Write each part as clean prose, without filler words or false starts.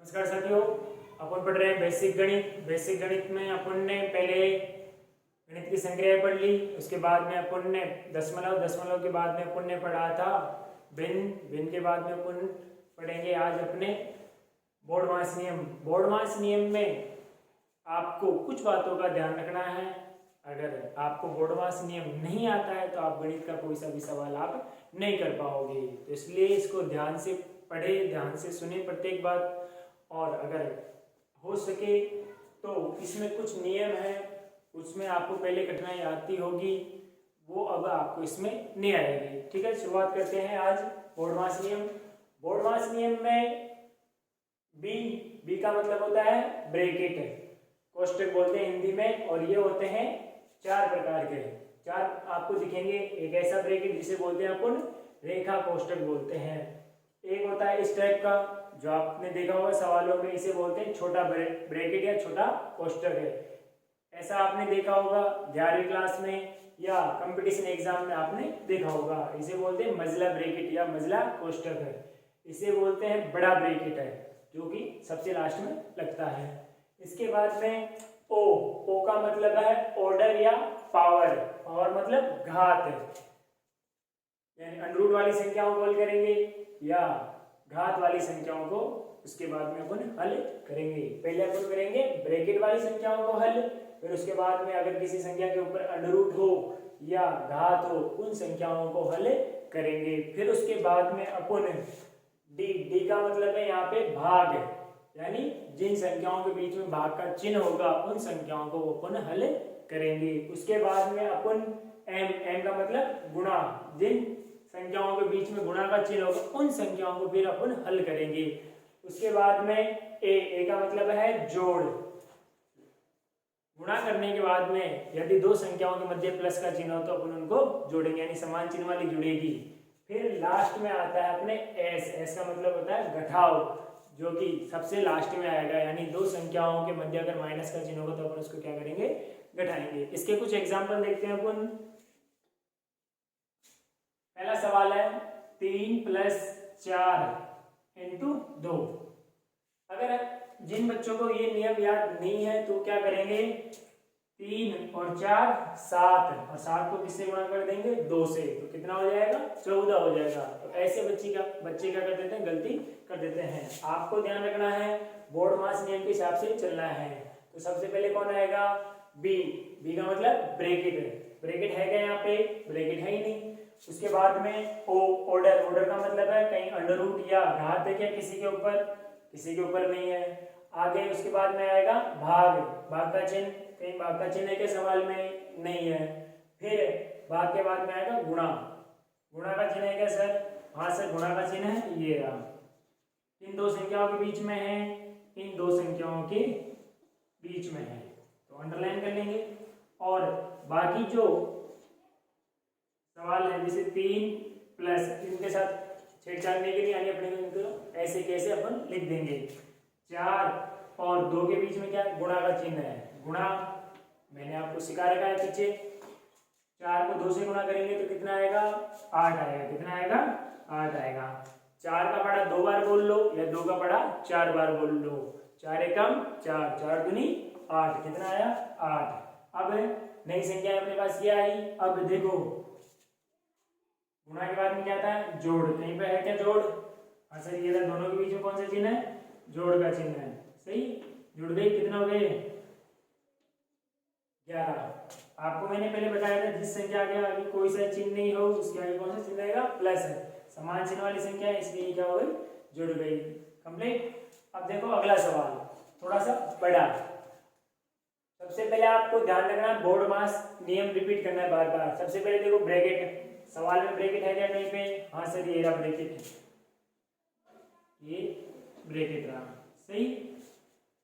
नमस्कार साथियों, अपन पढ़ रहे हैं बेसिक गणित। बेसिक गणित में अपन ने पहले गणित की संक्रियाएं पढ़ ली। उसके बाद में अपन ने दशमलव, दशमलव के बाद में अपन ने पढ़ा था भिन्न, भिन्न के बाद में अपन पढ़ेंगे आज अपने बोर्डमास नियम। बोर्डमास नियम में आपको कुछ बातों का ध्यान रखना है। अगर आपको बोर्डमास नियम नहीं आता है तो आप गणित का कोई सा भी सवाल आप नहीं कर पाओगे। तो इसलिए इसको ध्यान से पढ़े, ध्यान से सुने प्रत्येक बात, और अगर हो सके तो इसमें कुछ नियम है, उसमें आपको पहले कठिनाई आती होगी, वो अब आपको इसमें नहीं आएगी। ठीक है, शुरुआत करते हैं आज बोर्डमास नियम। बोर्डमास नियम में बी का मतलब होता है ब्रैकेट, कोष्टक बोलते हैं हिंदी में, और ये होते हैं चार प्रकार के। चार आपको दिखेंगे। एक ऐसा ब्रैकेट जिसे बोलते हैं अपन रेखा कोष्टक बोलते हैं। एक होता है इस टाइप का, जो आपने देखा होगा सवालों में, इसे बोलते हैं छोटा ब्रैकेट या छोटा कोष्टक है। ऐसा आपने देखा होगा 11वीं क्लास में या कंपटीशन एग्जाम में आपने देखा होगा। इसे बोलते हैं मंझला ब्रैकेट या मंझला कोष्टक है। इसे बोलते हैं बड़ा ब्रैकेट है, जो कि सबसे लास्ट में लगता है। इसके बाद में ओ का मतलब है ऑर्डर या पावर। पावर मतलब घात, यानी अंडररूट वाली संख्याओं को हल करेंगे या घात वाली संख्याओं को उसके बाद में अपन हल करेंगे। पहले अपन करेंगे ब्रैकेट वाली संख्याओं को हल, फिर उसके बाद में अगर किसी संख्या के ऊपर अंडररूट हो या घात हो उन संख्याओं को हल करेंगे। फिर उसके बाद में अपन डी का मतलब है यहाँ पे भाग, यानी जिन संख्याओं के बीच में भाग का चिन्ह होगा उन संख्याओं को अपन हल करेंगे। उसके बाद में अपन एम का मतलब गुणा, जिन संख्याओं के बीच में गुणा का चिन्ह होगा उन संख्याओं को फिर अपन हल करेंगे। उसके बाद में ए का मतलब है जोड़। गुणा करने के बाद में यदि दो संख्याओं के मध्य प्लस का चिन्ह हो तो अपन उनको जोड़ेंगे, यानी समान चिन्ह वाली जुड़ेगी। फिर लास्ट में आता है अपने एस का मतलब होता है घटाव, जो कि सबसे लास्ट में आएगा, यानी दो संख्याओं के मध्य अगर माइनस का चिन्ह होगा तो अपन उसको क्या करेंगे, घटाएंगे। इसके कुछ एग्जाम्पल देखते हैं अपन। पहला सवाल है 3 + 4 × 2। अगर जिन बच्चों को ये नियम याद नहीं है तो क्या करेंगे, 3 और 4 7, और 7 को किससे गुणा कर देंगे, 2 से, तो कितना हो जाएगा, 14 हो जाएगा। तो ऐसे बच्चे क्या कर देते हैं, गलती कर देते हैं। आपको ध्यान रखना है, बोर्डमास नियम के हिसाब से चलना है। तो सबसे पहले कौन आएगा, बी का मतलब ब्रैकेट। ब्रैकेट है क्या, यहाँ पे ब्रैकेट है ही नहीं। उसके बाद में ऑर्डर का मतलब है कहीं अंडररूट या घात है क्या किसी के ऊपर, किसी के ऊपर नहीं है। आगे उसके बाद में आएगा भाग का चिन्ह, कहीं भाग का चिन्ह है क्या सवाल में, नहीं है। फिर भाग के बाद में आएगा गुणा का चिन्ह है क्या सर, हाँ सर गुणा का चिन्ह है, ये रहा। इन दो संख्याओं के बीच में है, इन दो संख्याओं के बीच में है, तो अंडरलाइन कर लेंगे। और बाकी जो सवाल है जैसे 3 इनके साथ छेड़छाड़ नहीं करनी, यानी अपने को ऐसे कैसे अपन लिख देंगे। 4 और 2 के बीच में क्या गुणा का चिन्ह है, गुणा मैंने आपको सिखा रखा है पीछे। 4 को 2 से गुणा करेंगे तो कितना आएगा, 8 आएगा। कितना आएगा, 8 आएगा। 4 का पढ़ा 2 बार बोल लो या 2 का पढ़ा 4 बार बोल लो। 4 एकम 4, 4 दूनी 8, कितना आया, 8। अब नई संख्या अपने पास ये आई। अब देखो गुणा के बाद में क्या आता है, जोड़। कहीं पे है क्या जोड़, हाँ सर ये दोनों के बीच में कौन सा चिन्ह है, जोड़ का चिन्ह है। सही, जुड़ गई। कितना हो गए, 11। आपको मैंने पहले बताया था जिस संख्या आगे कोई सा चिन्ह नहीं हो उसके आगे कौन सा चिन्ह रहेगा, प्लस है। समान चिन्ह वाली संख्या है इसलिए क्या हो गई, जुड़ गई। कंप्लीट। अब देखो अगला सवाल थोड़ा सा बड़ा। सबसे पहले आपको ध्यान रखना, बोर्डमास नियम रिपीट करना है बार बार। सबसे पहले देखो ब्रैकेट, सवाल में ब्रैकेट है क्या कहीं पे, हाँ सर ये रहा ब्रैकेट, ये ब्रैकेट रहा। सही,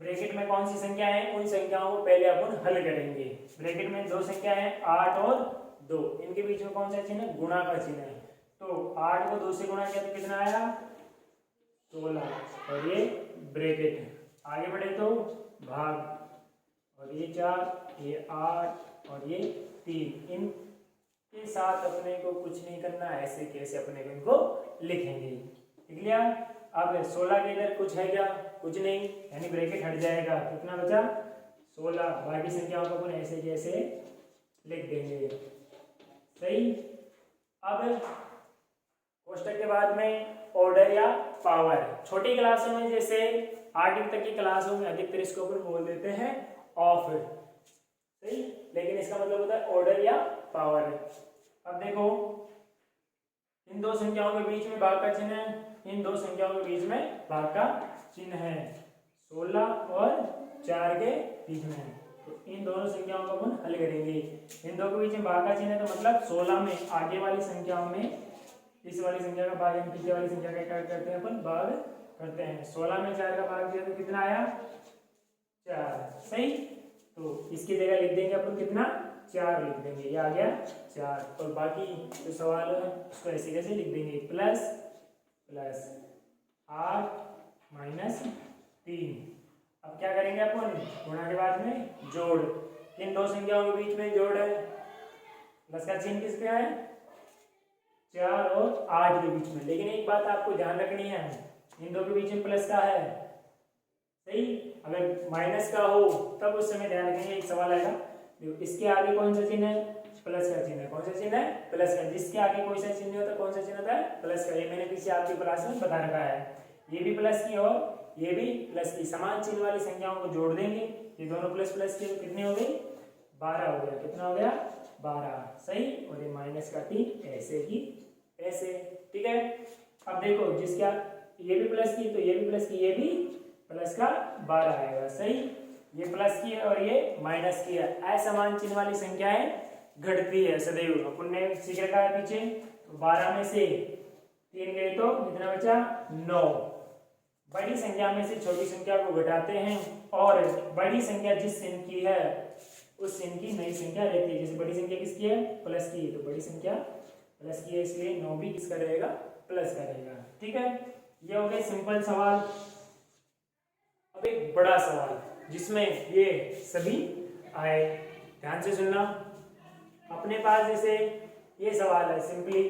ब्रैकेट में कौन सी संख्या है, उन संख्याओं को पहले अपन हल करेंगे। ब्रैकेट में दो संख्या है 8 और 2, इनके बीच में कौन सा चिन्ह है, गुणा का चिन्ह है। तो 8 को 2 से गुणा किया तो कितना आया, 16, और ये ब्रैकेट है। आगे बढ़े तो भाग, और ये 4, ये 8 और ये 3, इन के साथ अपने को कुछ नहीं करना, ऐसे कैसे अपने को इनको लिखेंगे। ठीक लिया। अब 16 के इधर कुछ है क्या? कुछ नहीं, यानी ब्रैकेट हट जाएगा। कितना बचा? 16। बाकी संख्याओं को अपन ऐसे जैसे लिख देंगे। सही। अब कोष्टक के बाद में ऑर्डर या पावर। छोटी क्लासों में जैसे 8वीं तक की क्लासों में अधिकतर इसको अपन बोल देते हैं ऑफ। सही, लेकिन इसका मतलब होता है ऑर्डर या पावर। अब देखो, इन दो संख्याओं के बीच में भाग का चिन्ह है, इन दो संख्याओं के बीच में भाग का चिन्ह है, 16 और 4 के बीच में है। तो इन दोनों संख्याओं को अपन हल करेंगे। इन दो के बीच में भाग का चिन्ह है तो मतलब 16 में आगे वाली संख्याओं में इस वाली संख्या का भाग हम पीछे वाली संख्या का क्या करते हैं? अपन भाग करते हैं। 16 में 4 का भाग दिया तो कितना आया? 4। सही, तो इसकी जगह लिख देंगे अपन कितना? 4 लिख देंगे, ये आ गया 4। और बाकी जो सवाल है उसको ऐसे कैसे लिख देंगे? Plus plus 8 minus 3। अब क्या करेंगे अपन? गुणा के बाद में जोड़। इन दो संख्याओं के बीच में जोड़ है, प्लस का चिन्ह किस पे है? 4 और 8 के बीच में। लेकिन एक बात आपको ध्यान रखनी है, इन दो के बीच में प्लस का है। सही, अगर माइनस का हो तब उस समय ध्यान रखेंगे, एक सवाल आएगा, इसके आगे कौन सा चिन्ह है? प्लस का चिन्ह है। कौन सा चिन्ह है? प्लस का। जिसके आगे कोई सा चिन्ह होता है, कौन सा चिन्ह होता है? प्लस का। ये मैंने पीछे आपकी क्लास में बता रखा है। ये भी प्लस की और ये भी प्लस की, समान चिन्ह वाली संख्याओं को जोड़ देंगे। ये दोनों प्लस प्लस के तो कितने हो गए? 12 हो गया। कितना हो गया? 12। सही, और ये माइनस का 3 ऐसे की ऐसे। ठीक है। अब देखो, जिसका ये भी प्लस की तो ये भी प्लस की, ये भी प्लस का 12 आएगा। सही, ये प्लस की है और ये माइनस की है। असमान चिन्ह वाली संख्याएं घटती है सदैव। अपन ने सीख रखा है पीछे। तो 12 में से 3 गए तो कितना बचा? 9। बड़ी संख्या में से छोटी संख्या को घटाते हैं और बड़ी संख्या जिस चिन्ह की है उस चिन्ह की नई संख्या रहती है। जैसे बड़ी संख्या किसकी है? प्लस की, तो बड़ी संख्या प्लस की है, इसलिए 9 भी किसका रहेगा? प्लस का रहेगा। ठीक है, ये हो गए सिंपल सवाल। अब एक बड़ा सवाल जिसमें ये सभी आए, ध्यान से सुनना। अपने पास जैसे ये सवाल है सिंपली,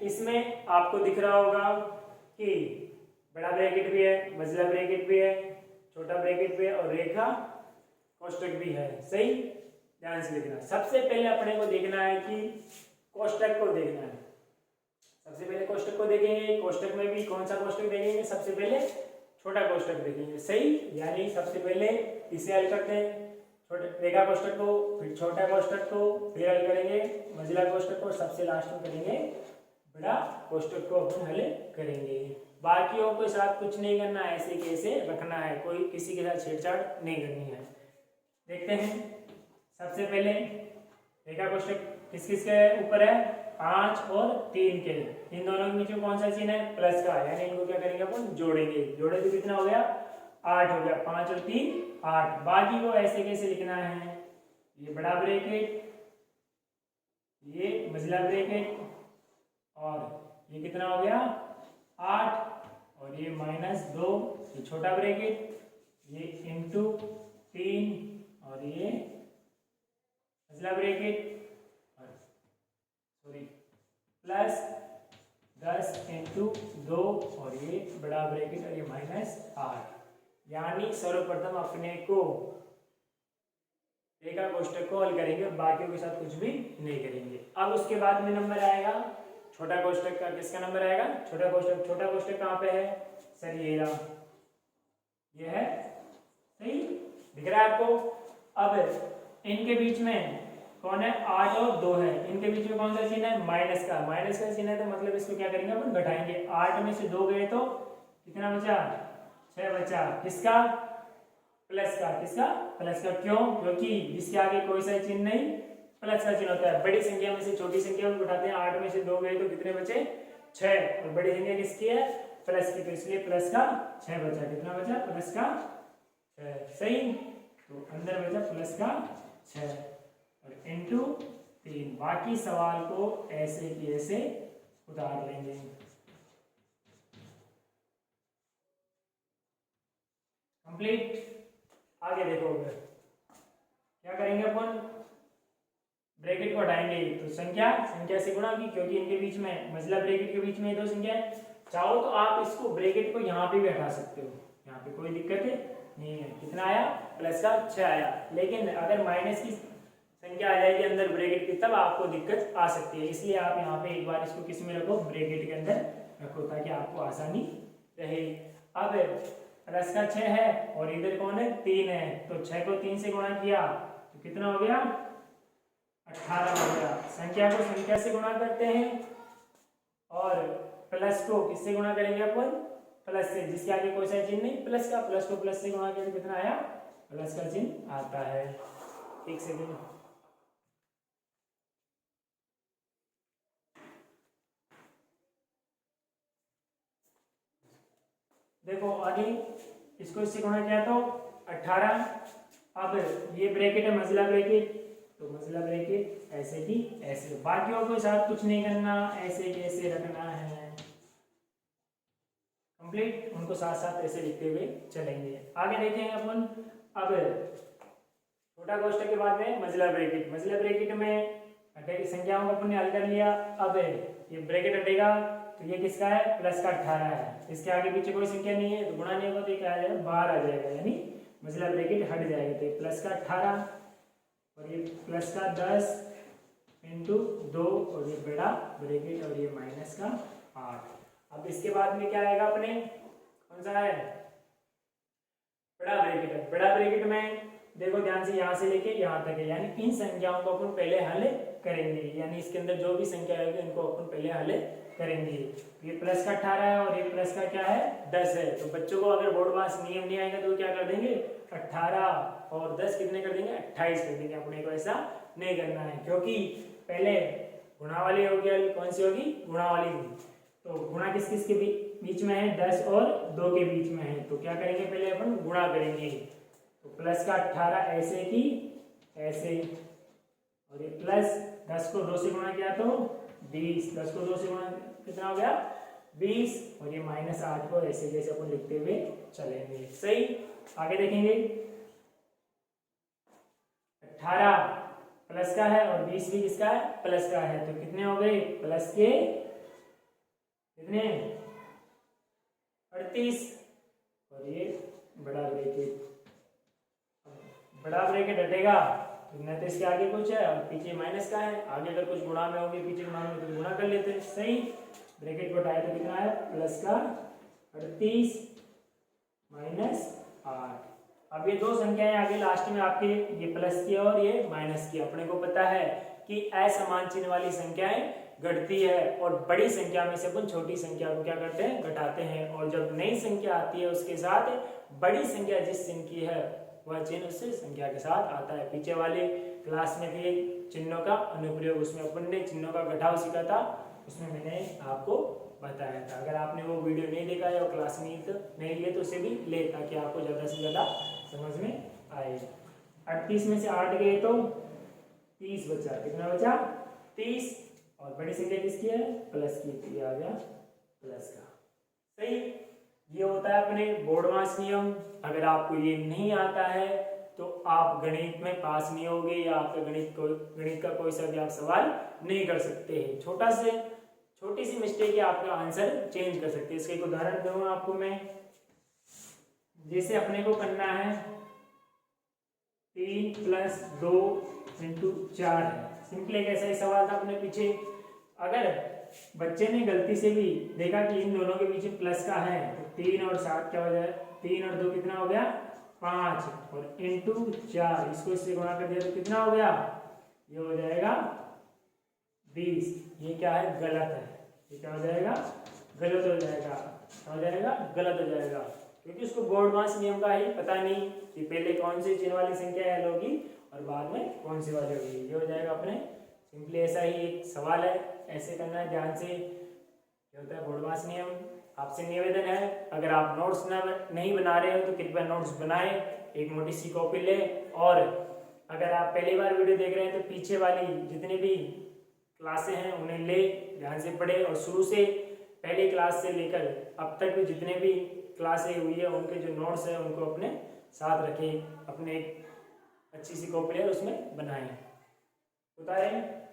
इसमें आपको दिख रहा होगा कि बड़ा ब्रैकेट भी है, मझला ब्रैकेट भी है, छोटा ब्रैकेट भी है और रेखा कोष्टक भी है। सही, ध्यान से देखना। सबसे पहले अपने को देखना है कि कोष्टक को देखना है। सबसे पहले कोष्टक को देखेंगे। कोष्टक में भी कौन सा कोष्टक देखेंगे? सबसे पहले छोटा कोष्टक देखेंगे। सही, यानी सबसे पहले इसे हल करते हैं, छोटे रेखा कोष्टक को, फिर छोटा कोष्टक को, फिर हल करेंगे मझला कोष्टक को, सबसे लास्ट में करेंगे बड़ा कोष्टक को अपन हल करेंगे। बाकियों के साथ कुछ नहीं करना है, ऐसे कैसे रखना है, कोई किसी के साथ छेड़छाड़ नहीं करनी है। देखते हैं, सबसे पहले रेखा कोष्टक किस किस के ऊपर है? 5 और 3 के। इन दोनों के बीच में कौन सा चिन्ह है? प्लस का, यानी इनको क्या करेंगे अपन? जोड़ेंगे। जोड़े तो कितना हो गया? 8 हो गया। 5 और 3 8। बाकी को ऐसे कैसे लिखना है? ये बड़ा ब्रैकेट, ये मझला ब्रैकेट और ये कितना हो गया? 8 और ये -2, ये छोटा ब्रैकेट, ये इंटू 3 और ये मझला ब्रैकेट, सॉरी प्लस 10 इंटू 2 और ये बड़ा ब्रैकेट और ये -8। यानी सर्वप्रथम अपने को रेखा कोष्टक को हल करेंगे, बाकियों के साथ कुछ भी नहीं करेंगे। अब उसके बाद में नंबर आएगा छोटा कोष्टक का। किसका नंबर आएगा? छोटा कोष्टक। छोटा कोष्टक कहाँ पे है? सर ये रहा, ये है। सही, दिख रहा है आपको? अब इनके बीच में कौन है? 8 और 2 है। इनके बीच में कौन सा चिन्ह है? माइनस का। माइनस का चिन्ह है तो मतलब इसको क्या करेंगे अपन? घटाएंगे। 8 में से 2 गए तो कितना बचा? 6 बचा। किसका? प्लस का। किसका? प्लस का। क्यों? क्योंकि इसके आगे कोई सा चिन्ह नहीं, प्लस का चिन्ह होता है। बड़ी संख्या में से छोटी संख्या को घटाते हैं। 8 में से 2 गए तो कितने बचे? 6। और बड़ी संख्या किसकी है? प्लस की, तो इसलिए प्लस का 6 बचा। कितना बचा? प्लस का 6। सही, तो अंदर बचा प्लस का 6 और इंटू 3। बाकी सवाल को ऐसे की ऐसे उतार लेंगे। कंप्लीट। आगे देखो, क्या करेंगे अपन? ब्रैकेट को हटाएंगे तो संख्या से गुणा की, क्योंकि इनके बीच में मझला ब्रैकेट के बीच में 2 संख्या है। चाहो तो आप इसको ब्रैकेट को यहाँ पे भी हटा सकते हो, यहाँ पे कोई दिक्कत नहीं है। कितना आया? प्लस का 6 आया। लेकिन अगर माइनस की संख्या आ जाएगी अंदर ब्रैकेट की तब आपको दिक्कत आ सकती है, इसलिए आप यहाँ पे एक बार इसको किस में रखो? ब्रैकेट के अंदर रखो, ताकि आपको आसानी रहे। अब प्लस का 6 है और इधर कौन है? 3 है, तो 6 को 3 से गुणा किया तो कितना हो गया? 18 हो गया। संख्या को संख्या से गुणा करते हैं और प्लस को किससे गुणा करेंगे अपन? प्लस से, जिसके आगे कोई सा चिन्ह नहीं प्लस का। प्लस को प्लस से गुणा करके कितना आया? प्लस का चिन्ह आता है। एक सेकेंड, देखो आगे इसको इससे गुणा किया तो 18। अब ये ब्रैकेट है मंजिला ब्रैकेट, तो मंजिला ब्रैकेट ऐसे की ऐसे, बाकियों के साथ कुछ नहीं करना, ऐसे कैसे रखना है कंप्लीट, उनको साथ साथ ऐसे लिखते हुए चलेंगे। आगे देखेंगे अपन। अब छोटा कोष्ठक के बाद में मंजिला ब्रैकेट। मंजिला ब्रैकेट में हटे की संख्याओं को अपन ने हल कर लिया। अब ये ब्रैकेट हटेगा तो ये किसका है? प्लस का 18 है। इसके आगे पीछे कोई संख्या नहीं है तो गुणा नहीं होगा तो क्या आ जाएगा? बाहर आ जाएगा, यानी मंजिला ब्रैकेट हट जाएगा। तो ये प्लस का 18 और ये प्लस का 10 इंटू 2 और ये बड़ा ब्रैकेट और ये माइनस का 8। अब इसके बाद में क्या आएगा अपने? कौन सा है? बड़ा ब्रैकेट है। बड़ा ब्रैकेट में देखो ध्यान से, यहाँ से लेके यहाँ तक है, यानी इन संख्याओं को अपन पहले हल करेंगे, यानी इसके अंदर जो भी संख्या आएगी इनको अपन पहले हल करेंगे। ये प्लस का 18 है और ये प्लस का क्या है? 10 है। तो बच्चों को अगर बोर्ड पास नियम नहीं आएगा तो क्या कर देंगे? 18 और 10 कितने कर देंगे? 28 कर देंगे। अपने को ऐसा नहीं करना है, क्योंकि पहले गुणा वाली होगी, कौन सी होगी? गुणा वाली होगी। तो गुणा किस किस के बीच में है? 10 और 2 के बीच में है। तो क्या करेंगे? पहले अपन गुणा करेंगे। तो प्लस का 18 ऐसे की ऐसे, और ये प्लस 10 को 2 से गुणा किया तो 20, 10 को 2 से गुणा कितना हो गया? 20, और ये माइनस 8 को ऐसे जैसे अपन लिखते हुए चलेंगे। सही, आगे देखेंगे। 18 प्लस का है और 20 भी किसका है? प्लस का है। तो कितने हो गए? प्लस के कितने? 38, और ये बड़ा ब्रैकेट। बड़ा ब्रैकेट हटेगा तो न तो इसके आगे कुछ है और पीछे माइनस का है। आगे अगर कुछ गुणा में होगी, पीछे गुणा में, तो गुणा कर लेते हैं। सही, ब्रैकेट को हटाए तो कितना है? प्लस का 38 माइनस 8। अब ये दो संख्याएं आगे लास्ट में आपके, ये प्लस की और ये माइनस की। अपने को पता है कि असमान चिन्ह वाली संख्याएं घटती है और बड़ी संख्या में से अपन छोटी संख्या को क्या करते हैं? घटाते हैं। और जब नई संख्या आती है उसके साथ बड़ी संख्या जिस चिन्ह की है वह चिन्ह उससे संख्या के साथ आता है। पीछे वाले क्लास में भी चिन्हों का अनुप्रयोग, उसमें अपन ने चिन्हों का घटाव सीखा था, उसमें मैंने आपको बताया था। अगर आपने वो वीडियो नहीं देखा है और क्लास नहीं लिए तो उसे भी ले, ताकि आपको ज़्यादा से ज़्यादा समझ में आए। 38 में से 8 गए तो 30 बचा। कितना बचा? 30, और बड़ी संख्या किसकी है? प्लस की, तो ये आ गया प्लस का। सही, ये होता है अपने बोर्डमास नियम। अगर आपको ये नहीं आता है तो आप गणित में पास नहीं होगे, या आपका गणित का कोई सा भी आप सवाल नहीं कर सकते हैं। छोटी सी मिस्टेक है, आपका आंसर चेंज कर सकते हैं। इसका एक उदाहरण दूंगा आपको मैं। जैसे अपने को करना है 3 + 2 × 4 है। सिंपल एक ऐसा ही सवाल था अपने पीछे। अगर बच्चे ने गलती से भी देखा कि इन दोनों के पीछे प्लस का है तो 3 और 7 क्या हो जाए? 3 और 2 कितना हो गया? 5, और इंटू 4 इसको इससे गुणा कर दिया तो कितना हो गया? ये हो जाएगा 20। ये क्या है? गलत है। ये क्या हो जाएगा? गलत हो जाएगा। क्या हो जाएगा? गलत हो जाएगा, क्योंकि उसको बोर्डमास नियम का ही पता नहीं कि पहले कौन सी चिन्ह वाली संख्या हल होगी और बाद में कौन सी वाली होगी। ये हो जाएगा अपने सिंपली ऐसा ही एक सवाल है, ऐसे करना है ध्यान से। क्या होता है? बोर्डमास नियम। आपसे निवेदन है, अगर आप नोट्स नहीं बना रहे हो तो कृपया नोट्स बनाएं, एक मोटी सी कॉपी लें। और अगर आप पहली बार वीडियो देख रहे हैं तो पीछे वाली जितनी भी क्लासें हैं उन्हें ले ध्यान से पढ़े, और शुरू से पहली क्लास से लेकर अब तक भी जितने भी क्लासें हुई है उनके जो नोट्स हैं उनको अपने साथ रखें। अपने एक अच्छी सी कॉपी ले उसमें बनाएं। बता रहे हैं।